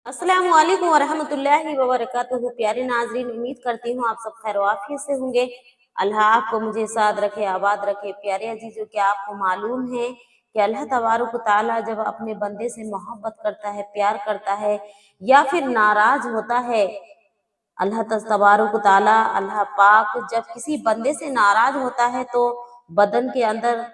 अस्सलाम वालेकुम वरहमतुल्लाहि वबरकातुहू। प्यारे नाजरीन, उम्मीद करती हूँ आप सब खैर आफियत से होंगे। अल्लाह आपको मुझे साथ रखे, आबाद रखे। प्यारे अजीजों, क्या आपको मालूम है कि अल्लाह तबारक तआला जब अपने बंदे से मोहब्बत करता है, प्यार करता है या फिर नाराज होता है, तबारक तआला अल्लाह पाक जब किसी बंदे से नाराज होता है तो बदन के अंदर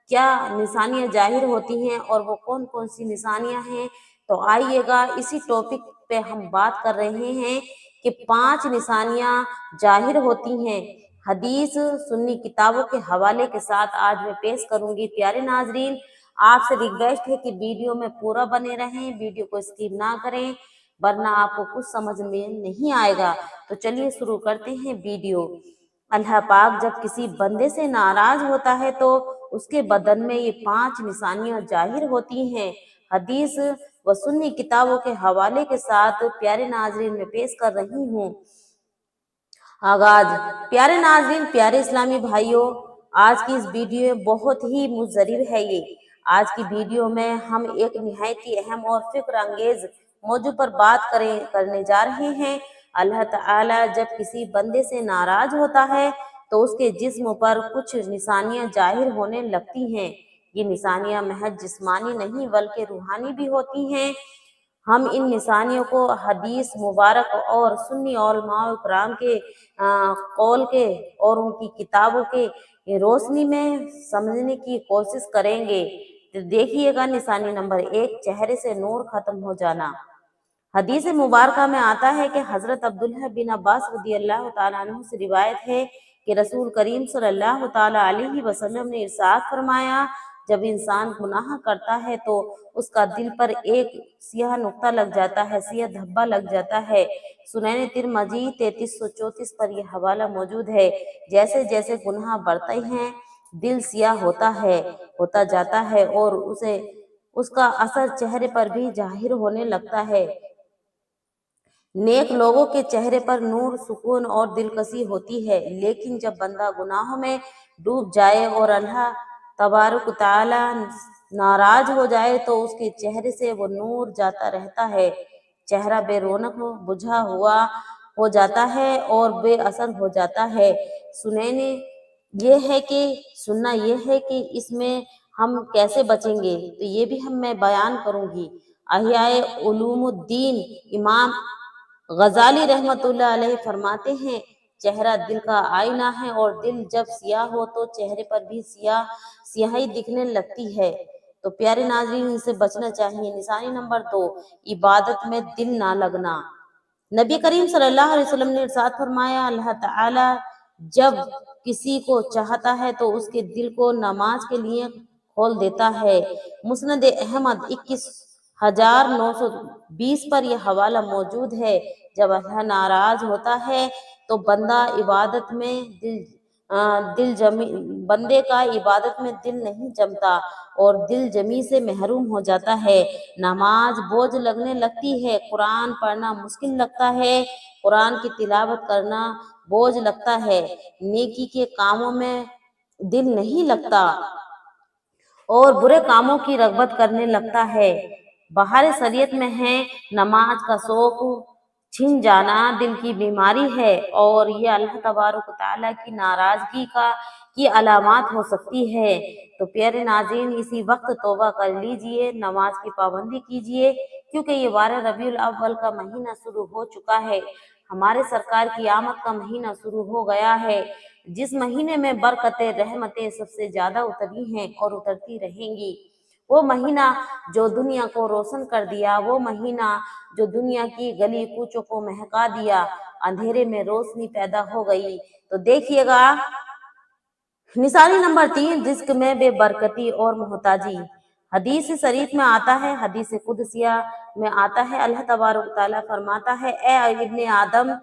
क्या निशानियां जाहिर होती हैं और वो कौन कौन सी निशानियां हैं। तो आइएगा इसी टॉपिक पे हम बात कर रहे हैं कि 5 निशानियां जाहिर होती हैं। हदीस सुन्नी किताबों के हवाले के साथ आज मैं पेश करूंगी। प्यारे नाजरीन, आपसे रिक्वेस्ट है कि वीडियो में पूरा बने रहें, वीडियो को स्किप ना करें, वरना आपको कुछ समझ में नहीं आएगा। तो चलिए शुरू करते हैं वीडियो। अल्लाह पाक जब किसी बंदे से नाराज होता है तो उसके बदन में ये 5 निशानियां जाहिर होती हैं। हदीस व सुन्नी किताबों के हवाले के साथ प्यारे नाजरीन में पेश कर रही हूँ। आगाज। प्यारे नाजरीन, प्यारे इस्लामी भाइयों, आज की इस वीडियो में बहुत ही मुजरिब है ये। आज की वीडियो में हम एक निहायत ही अहम और फिक्र अंगेज मौजू पर बात करने जा रहे हैं। अल्लाह ताला जब किसी बंदे से नाराज होता है तो उसके जिस्म पर कुछ निशानियां जाहिर होने लगती हैं। ये निशानियां महज जिस्मानी नहीं बल्कि रूहानी भी होती हैं। हम इन निशानियों को हदीस मुबारक और सुन्नी उलमाए किराम के कौल के और उनकी किताबों के रोशनी में समझने की कोशिश करेंगे। तो देखिएगा, निशानी नंबर 1, चेहरे से नूर खत्म हो जाना। हदीस मुबारका में आता है कि हजरत अब्दुल्लाह बिन अब्बास रज़ी अल्लाह तआला अन्हु से रिवायत है कि रसूल करीम सल्लल्लाहु तआला अलैहि वसल्लम ने इरशाद फरमाया, जब इंसान गुनाह करता है तो उसका दिल पर एक सियाह नुक्ता लग जाता है, सियाह धब्बा लग जाता है। सुनैन तिरमिज़ी 3334 पर यह हवाला मौजूद है। जैसे जैसे गुनाह बढ़ते हैं दिल सियाह होता जाता है और उसका असर चेहरे पर भी जाहिर होने लगता है। नेक लोगों के चेहरे पर नूर, सुकून और दिलकशी होती है, लेकिन जब बंदा गुनाहों में डूब जाए और अल्लाह तबारक तआला नाराज हो जाए तो उसके चेहरे से वो नूर जाता रहता है। चेहरा बेरौनक, बुझा हुआ हो जाता है और बेअसर हो जाता है। सुनने सुनना ये है कि इसमें हम कैसे बचेंगे, तो ये भी मैं बयान करूंगी। अहियाए उलूमुद्दीन इमाम गजाली रहमतुल्लाह अलैहि फरमाते हैं, चेहरा दिल का आईना है और दिल जब सियाह हो तो चेहरे पर भी सियाही दिखने लगती है। तो प्यारे नाज़रीन, इनसे बचना चाहिए। निशानी नंबर 2, इबादत में दिल ना लगना। नबी करीम सल्लल्लाहु अलैहि वसल्लम ने इरशाद फरमाया, अल्लाह ताला जब किसी को चाहता है तो उसके दिल को नमाज के लिए खोल देता है। मुस्नद अहमद 21,920 पर यह हवाला मौजूद है। जब अल्लाह नाराज होता है तो बंदे का इबादत में दिल नहीं जमता और दिल जमी से महरूम हो जाता है। नमाज बोझ लगने लगती है, कुरान पढ़ना मुश्किल लगता है, कुरान की तिलावत करना बोझ लगता है, नेकी के कामों में दिल नहीं लगता और बुरे कामों की रगबत करने लगता है। बाहर शरीयत में है, नमाज का शौक छिन जाना दिल की बीमारी है और ये अल्लाह तबारक तआला की नाराजगी की अलामत हो सकती है। तो प्यारे नाज़रीन, इसी वक्त तौबा कर लीजिए, नमाज की पाबंदी कीजिए, क्योंकि ये 12 रबीउल अव्वल का महीना शुरू हो चुका है। हमारे सरकार की आमद का महीना शुरू हो गया है, जिस महीने में बरकतें, रहमतें सबसे ज्यादा उतरी हैं और उतरती रहेंगी। वो महीना जो दुनिया को रोशन कर दिया, वो महीना जो दुनिया की गली कूचों को महका दिया, अंधेरे में रोशनी पैदा हो गई। तो देखिएगा, निशानी नंबर 3, रिज्क में बेबरकती और मोहताजी। हदीस शरीफ में आता है, हदीस कुदसिया में आता है, अल्लाह तबारक तआला फरमाता है, ए इब्ने आदम,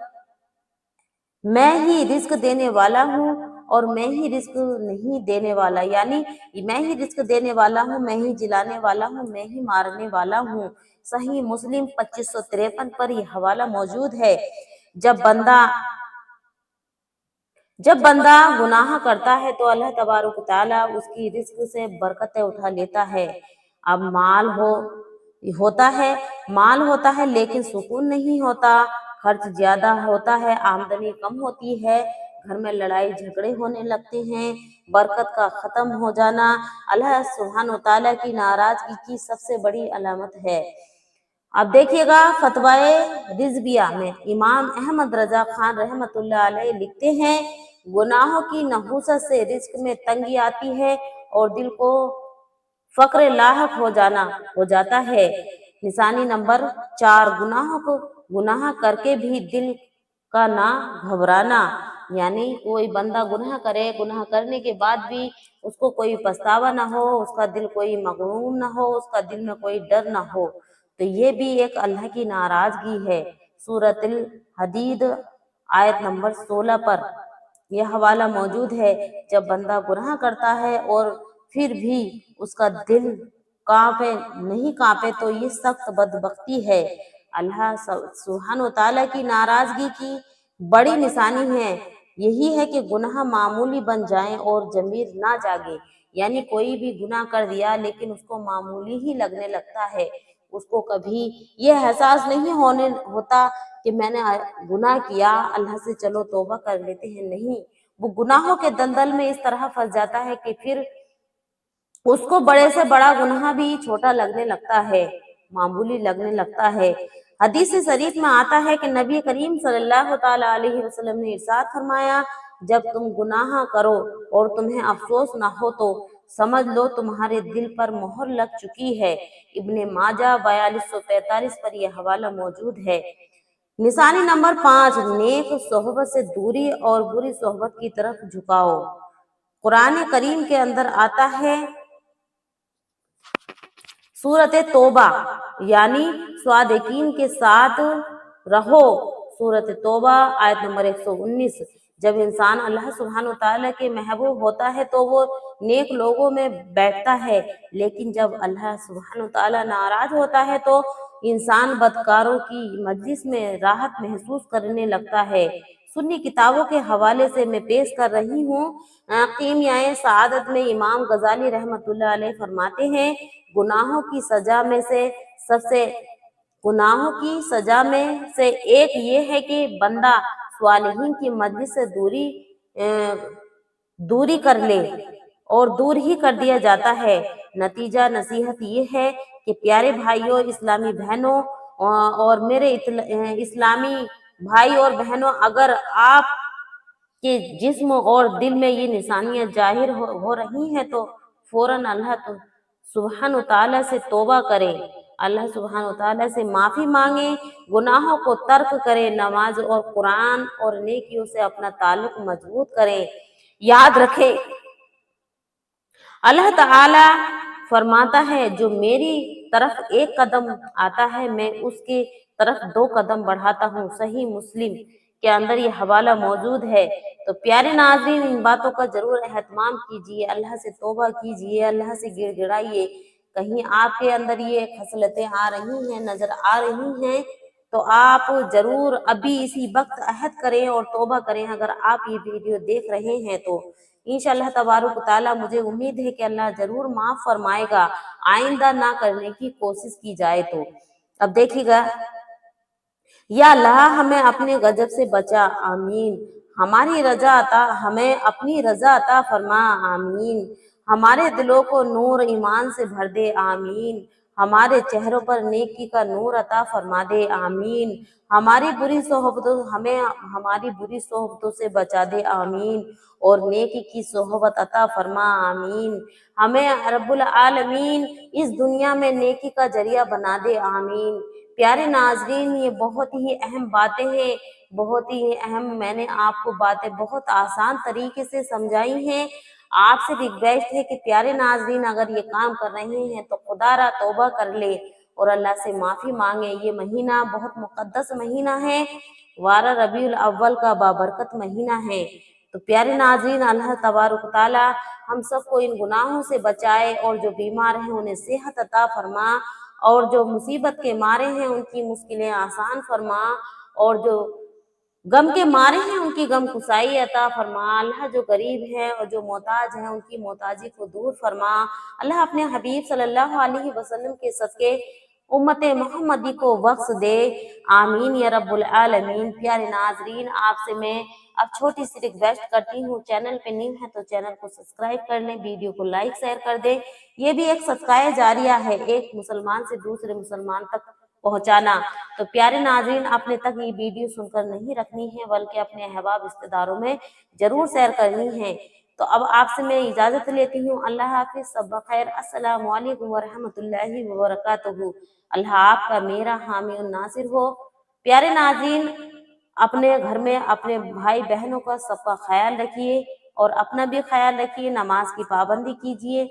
मैं ही रिस्क देने वाला हूँ और मैं ही रिस्क नहीं देने वाला, यानी मैं ही रिस्क देने वाला हूँ, मैं ही जिलाने वाला हूँ, मैं ही मारने वाला हूँ। सही मुस्लिम 2553 पर यह हवाला मौजूद है। जब बंदा गुनाह करता है तो अल्लाह तबारक तआला उसकी रिस्क से बरकतें उठा लेता है। अब माल हो, ہوتا ہے، مال ہوتا ہے لیکن سکون نہیں ہوتا، خرچ زیادہ ہوتا ہے، آمدنی کم ہوتی ہے، گھر میں لڑائی جھگڑے ہونے لگتے ہیں، برکت کا ختم ہو جانا اللہ سبحانہ وتعالیٰ کی ناراضگی کی سب سے بڑی علامت ہے۔ اب دیکھیے گا فتوائے رضویہ میں امام احمد رضا خان رحمۃ اللہ علیہ لکھتے ہیں، گناہوں کی نحوست سے رزق میں تنگی آتی ہے اور دل کو فقر لاحق ہو جاتا ہے۔ نشانی نمبر 4، گناہ کر کے بھی دل کا نہ گھبرانا، یعنی کوئی بندہ گناہ کرے، گناہ کرنے کے بعد بھی اس کو کوئی پچھتاوا نہ ہو، اس کا دل کوئی مغموم نہ ہو، اس کا دل میں کوئی ڈر نہ ہو، تو یہ بھی ایک اللہ کی ناراضگی ہے۔ سورۃ الحدید آیت نمبر 16 پر یہ حوالہ موجود ہے۔ جب بندہ گناہ کرتا ہے اور پھر بھی اس کا دل نہیں کانپے تو یہ سخت بدبختی ہے۔ اللہ سبحانہ وتعالیٰ کی ناراضگی کی بڑی نشانی ہے یہی ہے کہ گناہ معمولی بن جائیں اور ضمیر نہ جاگے، یعنی کوئی بھی گناہ کر دیا لیکن اس کو معمولی ہی لگنے لگتا ہے، اس کو کبھی یہ احساس نہیں ہوتا کہ میں نے گناہ کیا، اللہ سے چلو توبہ کر لیتے ہیں، نہیں، وہ گناہوں کے دلدل میں اس طرح پھنس جاتا ہے کہ پھر اس کو بڑے سے بڑا گناہ بھی چھوٹا لگنے لگتا ہے، معمولی لگنے لگتا ہے۔ حدیث شریف میں آتا ہے کہ نبی کریم صلی اللہ تعالی علیہ وسلم نے ارشاد فرمایا، جب تم گناہ کرو اور تمہیں افسوس نہ ہو تو سمجھ لو تمہارے دل پر مہر لگ چکی ہے۔ ابن ماجہ 4245 پر یہ حوالہ موجود ہے۔ نشانی نمبر 5، نیک صحبت سے دوری اور بری صحبت کی طرف جھکاؤ۔ قرآن کریم کے اندر آتا ہے سورۃ توبہ، یعنی صادقین کے ساتھ رہو، سورۃ توبہ آیت نمبر 119۔ جب انسان اللہ سبحانہ وتعالیٰ کے محبوب ہوتا ہے تو وہ نیک لوگوں میں بیٹھتا ہے، لیکن جب اللہ سبحانہ وتعالیٰ ناراض ہوتا ہے تو انسان بدکاروں کی مجلس میں راحت محسوس کرنے لگتا ہے۔ سنی کتابوں کے حوالے سے میں پیش کر رہی ہوں۔ کیمیاء سعادت میں امام غزالی رحمۃ اللہ علیہ فرماتے ہیں، گناہوں کی سزا میں سے ایک یہ ہے کہ بندہ صالحین کی مجلس سے دوری کر لے اور دور ہی کر دیا جاتا ہے۔ نتیجہ نصیحت یہ ہے کہ پیارے بھائیوں، اسلامی بہنوں اور میرے اسلامی بھائی اور بہنوں، اگر آپ کے جسم اور دل میں یہ نشانیاں ظاہر ہو رہی ہیں تو فوراً اللہ سبحانہ وتعالیٰ سے توبہ کریں، اللہ سبحانہ وتعالیٰ سے معافی مانگیں، گناہوں کو ترک کریں، نماز اور قرآن اور نیکیوں سے اپنا تعلق مضبوط کریں۔ یاد رکھیں، اللہ تعالیٰ فرماتا ہے، جو میری طرف ایک قدم آتا ہے میں اس کی طرف 2 قدم بڑھاتا ہوں۔ صحیح مسلم کے اندر یہ حوالہ موجود ہے۔ تو پیارے ناظرین، ان باتوں کا ضرور اہتمام کیجیے، اللہ سے توبہ کیجیے، اللہ سے گڑ گڑائیے۔ کہیں آپ کے اندر یہ خصلتیں آ رہی ہیں، نظر آ رہی ہیں تو آپ ضرور ابھی اسی وقت عہد کریں اور توبہ کریں۔ اگر آپ یہ ویڈیو دیکھ رہے ہیں تو انشاءاللہ تبارک و تعالیٰ مجھے امید ہے کہ اللہ ضرور معاف فرمائے گا، آئندہ نہ کرنے کی کوشش کی جائے تو۔ اب دیکھیے گا، یا اللہ ہمیں اپنے غضب سے بچا، آمین، ہمیں اپنی رضا عطا فرما، آمین، ہمارے دلوں کو نور ایمان سے بھر دے، آمین، ہمارے چہروں پر نیکی کا نور عطا فرما دے، آمین، ہماری بری صحبتوں سے بچا دے، آمین، اور نیکی کی صحبت عطا فرما، آمین، ہمیں رب العالمین اس دنیا میں نیکی کا ذریعہ بنا دے، آمین۔ پیارے ناظرین، یہ بہت ہی اہم باتیں ہیں، بہت ہی اہم، میں نے آپ کو باتیں بہت آسان طریقے سے سمجھائی ہیں۔ آپ سے ریکویسٹ ہے کہ پیارے ناظرین اگر یہ کام کر رہے ہیں تو خدا را توبہ کر لے اور اللہ سے معافی مانگے۔ یہ مہینہ بہت مقدس مہینہ ہے، 12 ربیع الاول کا بابرکت مہینہ ہے۔ تو پیارے ناظرین، اللہ تبارک و تعالی ہم سب کو ان گناہوں سے بچائے، اور جو بیمار ہیں انہیں صحت عطا فرما، اور جو مصیبت کے مارے ہیں ان کی مشکلیں آسان فرما، اور جو غم کے مارے ہیں ان کی غم کسائی عطا فرما۔ اللہ جو غریب ہیں اور جو محتاج ہیں ان کی محتاجی کو دور فرما۔ اللہ اپنے حبیب صلی اللہ علیہ وسلم کے صدقے उम्मत मोहम्मदी को बख्श दे, आमीन या रब्बुल आलमीन। प्यारे नाजरीन, आपसे मैं अब छोटी सी रिक्वेस्ट करती हूँ, चैनल पे न्यू है तो चैनल को सब्सक्राइब कर लें, वीडियो को लाइक शेयर कर दें। ये भी एक सदका जारिया है, एक मुसलमान से दूसरे मुसलमान तक पहुंचाना। तो प्यारे नाजरीन, अपने तक ये वीडियो सुनकर नहीं रखनी है, बल्कि अपने अहबाब रिश्तेदारों में जरूर शेयर करनी है। तो अब आपसे मैं इजाजत लेती हूँ। अल्लाह हाफिज, सब खैर। अस्सलामु अलैकुम वरहमतुल्लाहि वबरकातुहू। अल्लाह आपका मेरा हामी और नासिर हो। प्यारे नाज़रीन, अपने घर में अपने भाई बहनों का सबका ख्याल रखिए और अपना भी ख्याल रखिए, नमाज की पाबंदी कीजिए।